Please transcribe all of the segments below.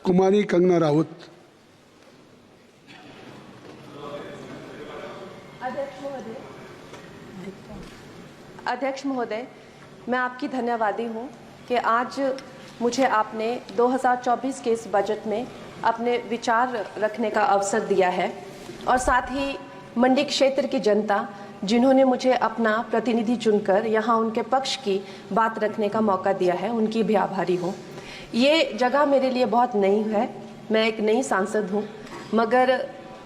कुमारी कंगना राउत। अध्यक्ष महोदय, मैं आपकी धन्यवादी हूँ कि आज मुझे आपने 2024 के इस बजट में अपने विचार रखने का अवसर दिया है और साथ ही मंडी क्षेत्र की जनता जिन्होंने मुझे अपना प्रतिनिधि चुनकर यहाँ उनके पक्ष की बात रखने का मौका दिया है, उनकी भी आभारी हूँ। ये जगह मेरे लिए बहुत नई है, मैं एक नई सांसद हूँ, मगर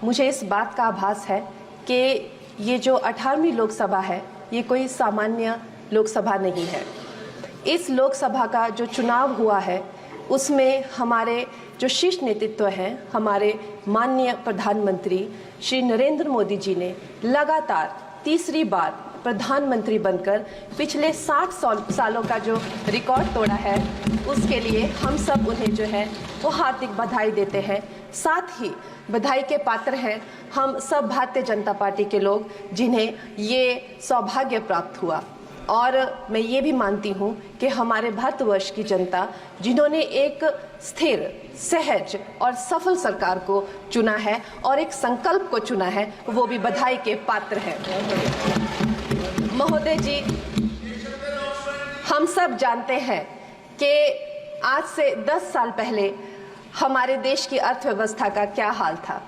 मुझे इस बात का आभास है कि ये जो 18वीं लोकसभा है ये कोई सामान्य लोकसभा नहीं है। इस लोकसभा का जो चुनाव हुआ है उसमें हमारे जो शीर्ष नेतृत्व हैं, हमारे माननीय प्रधानमंत्री श्री नरेंद्र मोदी जी ने लगातार तीसरी बार प्रधानमंत्री बनकर पिछले 60 सालों का जो रिकॉर्ड तोड़ा है, उसके लिए हम सब उन्हें जो है वो हार्दिक बधाई देते हैं। साथ ही बधाई के पात्र हैं हम सब भारतीय जनता पार्टी के लोग जिन्हें ये सौभाग्य प्राप्त हुआ। और मैं ये भी मानती हूँ कि हमारे भारतवर्ष की जनता जिन्होंने एक स्थिर, सहज और सफल सरकार को चुना है और एक संकल्प को चुना है, वो भी बधाई के पात्र हैं। महोदय जी, हम सब जानते हैं कि आज से 10 साल पहले हमारे देश की अर्थव्यवस्था का क्या हाल था।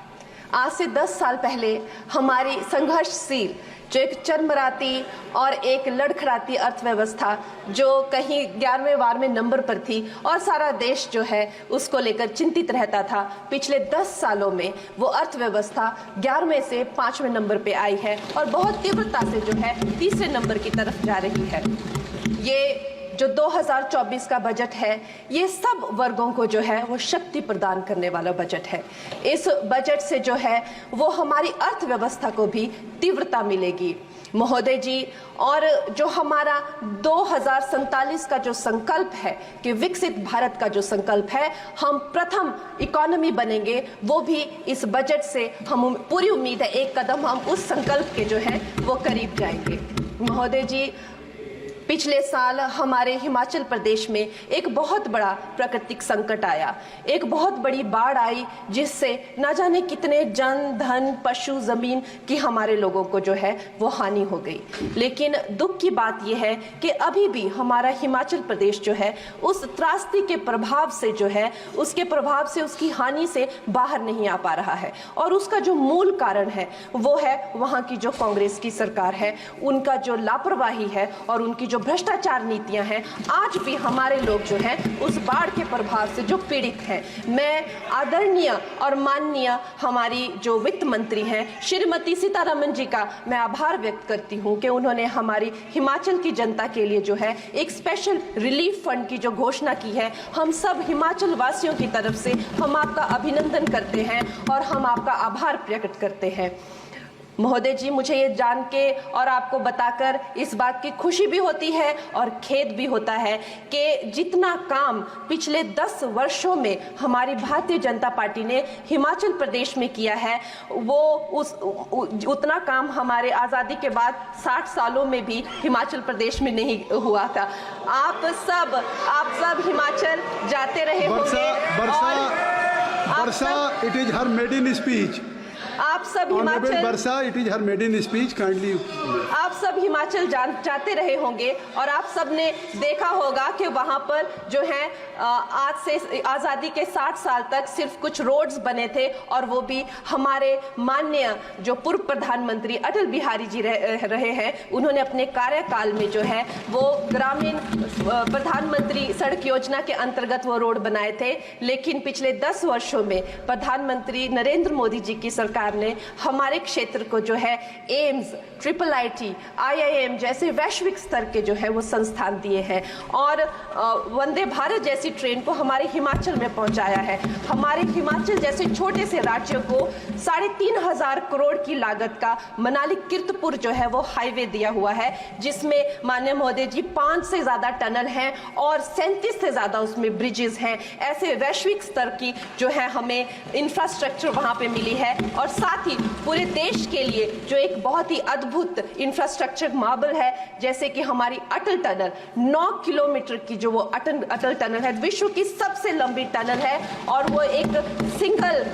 आज से 10 साल पहले हमारी संघर्षशील जो एक चरमराती और एक लड़खड़ाती अर्थव्यवस्था जो कहीं 11वें-12वें नंबर पर थी और सारा देश जो है उसको लेकर चिंतित रहता था, पिछले 10 सालों में वो अर्थव्यवस्था 11वें से 5वें नंबर पे आई है और बहुत तीव्रता से जो है तीसरे नंबर की तरफ जा रही है। ये जो 2024 का बजट है ये सब वर्गों को जो है वो शक्ति प्रदान करने वाला बजट है। इस बजट से जो है वो हमारी अर्थव्यवस्था को भी तीव्रता मिलेगी महोदय जी। और जो हमारा 2047 का जो संकल्प है कि विकसित भारत का जो संकल्प है, हम प्रथम इकोनॉमी बनेंगे, वो भी इस बजट से हम पूरी उम्मीद है एक कदम हम उस संकल्प के जो है वो करीब जाएंगे। महोदय जी, पिछले साल हमारे हिमाचल प्रदेश में एक बहुत बड़ा प्राकृतिक संकट आया, एक बहुत बड़ी बाढ़ आई जिससे न जाने कितने जन, धन, पशु, जमीन की हमारे लोगों को जो है वो हानि हो गई। लेकिन दुख की बात यह है कि अभी भी हमारा हिमाचल प्रदेश जो है उस त्रासदी के प्रभाव से जो है उसके प्रभाव से उसकी हानि से बाहर नहीं आ पा रहा है। और उसका जो मूल कारण है वो है वहाँ की जो कांग्रेस की सरकार है, उनका जो लापरवाही है और उनकी जो भ्रष्टाचार नीतियां हैं। आज भी हमारे लोग जो हैं उस बाढ़ के प्रभाव से जो पीड़ित हैं। मैं आदरणीय और माननीय हमारी जो वित्त मंत्री हैं श्रीमती सीतारमण जी का मैं आभार व्यक्त करती हूं कि उन्होंने हमारी हिमाचल की जनता के लिए जो है एक स्पेशल रिलीफ फंड की जो घोषणा की है। हम सब हिमाचल वासियों की तरफ से हम आपका अभिनंदन करते हैं और हम आपका आभार प्रकट करते हैं। महोदय जी, मुझे ये जान के और आपको बताकर इस बात की खुशी भी होती है और खेद भी होता है कि जितना काम पिछले 10 वर्षों में हमारी भारतीय जनता पार्टी ने हिमाचल प्रदेश में किया है वो उतना काम हमारे आज़ादी के बाद 60 सालों में भी हिमाचल प्रदेश में नहीं हुआ था। आप सब हिमाचल जाते रहे होंगे। Varsha, it is her maiden speech. आप सब Himachal Varsha, it is her maiden speech, kindly. आप सब हिमाचल जाते रहे होंगे और आप सब ने देखा होगा कि वहां पर जो है आज से आज़ादी के 60 साल तक सिर्फ कुछ रोड्स बने थे और वो भी हमारे माननीय जो पूर्व प्रधानमंत्री अटल बिहारी जी रहे हैं, उन्होंने अपने कार्यकाल में जो है वो ग्रामीण प्रधानमंत्री सड़क योजना के अंतर्गत वो रोड बनाए थे। लेकिन पिछले 10 वर्षों में प्रधानमंत्री नरेंद्र मोदी जी की सरकार ने हमारे क्षेत्र को जो है एम्स, IIIT, IIM जैसे वैश्विक स्तर के जो है वो संस्थान दिए हैं और वंदे भारत जैसी ट्रेन को हमारे हिमाचल में पहुंचाया है। हमारे हिमाचल जैसे छोटे से राज्य को 3,500 करोड़ की लागत का मनाली कीर्तपुर जो है वो हाईवे दिया हुआ है, जिसमें माननीय महोदय जी 5 से ज्यादा टनल हैं और 37 से ज्यादा उसमें ब्रिजेस हैं। ऐसे वैश्विक स्तर की जो है हमें इंफ्रास्ट्रक्चर वहां पे मिली है और साथ साथ ही पूरे देश के लिए जो एक बहुत ही अद्भुत इंफ्रास्ट्रक्चर मार्बल है, जैसे कि हमारी अटल टनल 9 किलोमीटर की जो वो अटल टनल है, विश्व की सबसे लंबी टनल है और वो एक सिंगल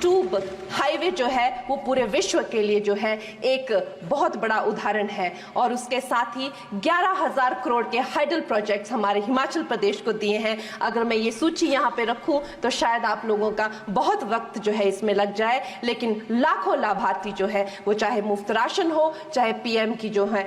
ट्यूब हाईवे जो है वो पूरे विश्व के लिए जो है एक बहुत बड़ा उदाहरण है। और उसके साथ ही 11,000 करोड़ के हाइडल प्रोजेक्ट्स हमारे हिमाचल प्रदेश को दिए हैं। अगर मैं ये सूची यहाँ पे रखूं तो शायद आप लोगों का बहुत वक्त जो है इसमें लग जाए, लेकिन लाखों लाभार्थी जो है वो चाहे मुफ्त राशन हो, चाहे पीएम की जो है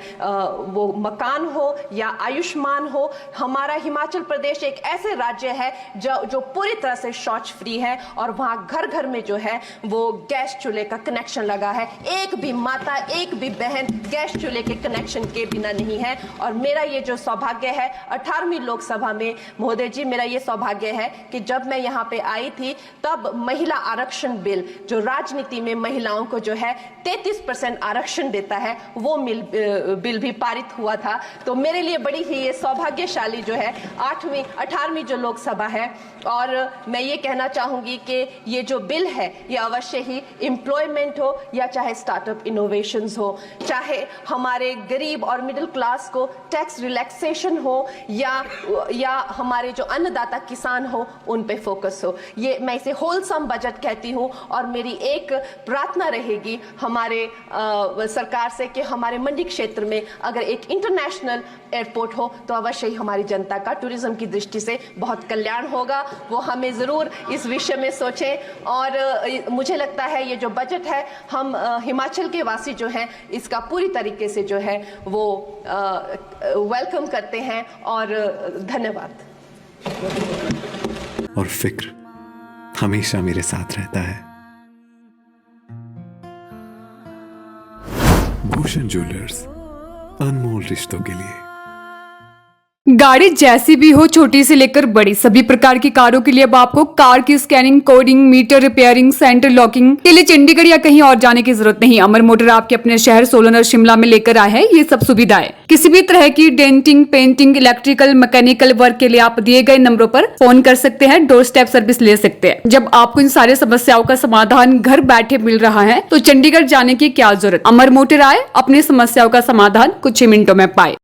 वो मकान हो या आयुष्मान हो, हमारा हिमाचल प्रदेश एक ऐसे राज्य है जो पूरी तरह से शौच फ्री है और वहाँ घर घर में जो है वो गैस चूल्हे का कनेक्शन लगा है। एक भी माता, एक भी बहन गैस चूल्हे के कनेक्शन के बिना नहीं है। और मेरा ये जो सौभाग्य है 18वीं लोकसभा में, महोदय जी, मेरा ये सौभाग्य है कि जब मैं यहाँ पे आई थी तब महिला आरक्षण बिल जो राजनीति में महिलाओं को जो है 33% आरक्षण देता है, वो बिल भी पारित हुआ था। तो मेरे लिए बड़ी ही ये सौभाग्यशाली जो है 18वीं जो लोकसभा है। और मैं ये कहना चाहूंगी कि ये जो बिल है ये अवश्य ही एम्प्लॉयमेंट हो या चाहे स्टार्टअप इनोवेशंस हो, चाहे हमारे गरीब और मिडिल क्लास को टैक्स रिलैक्सेशन हो या हमारे जो अन्नदाता किसान हो उन पे फोकस हो। ये मैं इसे होलसम बजट कहती हूँ। और मेरी एक प्रार्थना रहेगी हमारे सरकार से कि हमारे मंडी क्षेत्र में अगर एक इंटरनेशनल एयरपोर्ट हो तो अवश्य ही हमारी जनता का टूरिज्म की दृष्टि से बहुत कल्याण होगा। वो हमें जरूर इस विषय में सोचें। और मुझे लगता है ये जो बजट है हम हिमाचल के वासी जो हैं इसका पूरी तरीके से जो है वो वेलकम करते हैं। और धन्यवाद। और फिक्र हमेशा मेरे साथ रहता है। भूषण ज्वेलर्स, अनमोल रिश्तों के लिए। गाड़ी जैसी भी हो, छोटी से लेकर बड़ी, सभी प्रकार की कारों के लिए अब आपको कार की scanning, coding, meter repairing, centre locking के लिए चंडीगढ़ या कहीं और जाने की जरूरत नहीं। अमर मोटर आपके अपने शहर सोलन और शिमला में लेकर आए हैं ये सब सुविधाएं। किसी भी तरह की denting, painting, electrical, mechanical work के लिए आप दिए गए नंबरों पर फोन कर सकते हैं, डोर स्टेप सर्विस ले सकते हैं। जब आपको इन सारी समस्याओं का समाधान घर बैठे मिल रहा है तो चंडीगढ़ जाने की क्या जरूरत। अमर मोटर आए, अपनी समस्याओं का समाधान कुछ ही मिनटों में पाए।